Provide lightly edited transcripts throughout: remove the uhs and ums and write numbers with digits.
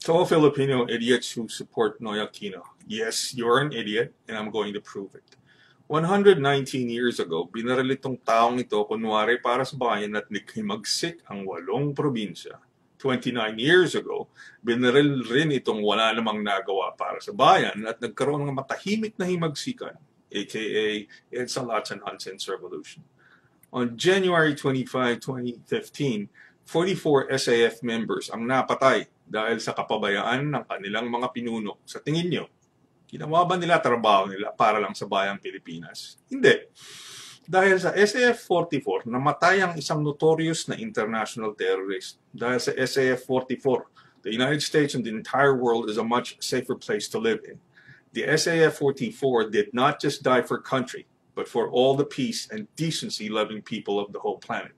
To all Filipino idiots who support Noy Aquino, yes, you're an idiot and I'm going to prove it. 119 years ago, binaril itong taong ito kunwari para sa bayan at naghimagsik ang 8 probinsya. 29 years ago, binaril rin itong wala namang nagawa para sa bayan at nagkaroon ng matahimik na himagsikan, aka It's a Lots and Nonsense Revolution. On January 25, 2015, 44 SAF members ang napatay dahil sa kapabayaan ng kanilang mga pinuno. Sa tingin nyo, ginawa ba nila trabaho nila para lang sa bayang Pilipinas? Hindi. Dahil sa SAF-44, namatay ang isang notorious na international terrorist. Dahil sa SAF-44, the United States and the entire world is a much safer place to live in. The SAF-44 did not just die for country, but for all the peace and decency-loving people of the whole planet.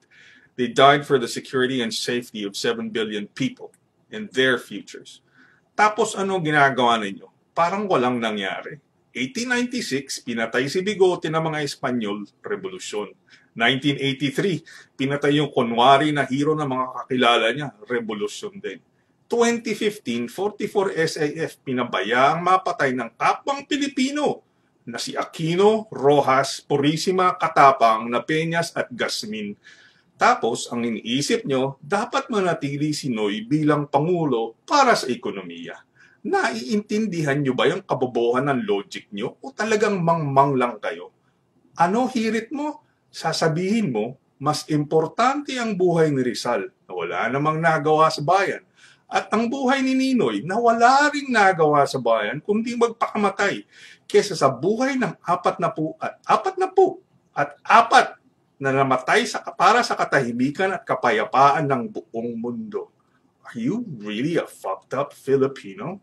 They died for the security and safety of 7 billion people and their futures. Tapos ano ginagawa ninyo? Parang walang nangyari. 1896, pinatay si Bigote ng mga Espanyol, revolusyon. 1983, pinatay yung kunwari na hero ng mga kakilala niya, revolusyon din. 2015, 44 SAF pinabayaang mapatay ng kapwang Pilipino na si Aquino, Rojas, Purisima, Katapang, Napeñas at Gasmin. Tapos, ang iniisip nyo, dapat manatili si Noy bilang Pangulo para sa ekonomiya. Naiintindihan nyo ba yung kabobohan ng logic nyo o talagang mangmang lang kayo? Ano hirit mo? Sasabihin mo, mas importante ang buhay ni Rizal na wala namang nagawa sa bayan at ang buhay ni Ninoy na wala ring nagawa sa bayan kundi magpakamatay kesa sa buhay ng 40 at 4 na namatay para sa katahimikan at kapayapaan ng buong mundo. Are you really a fucked up Filipino?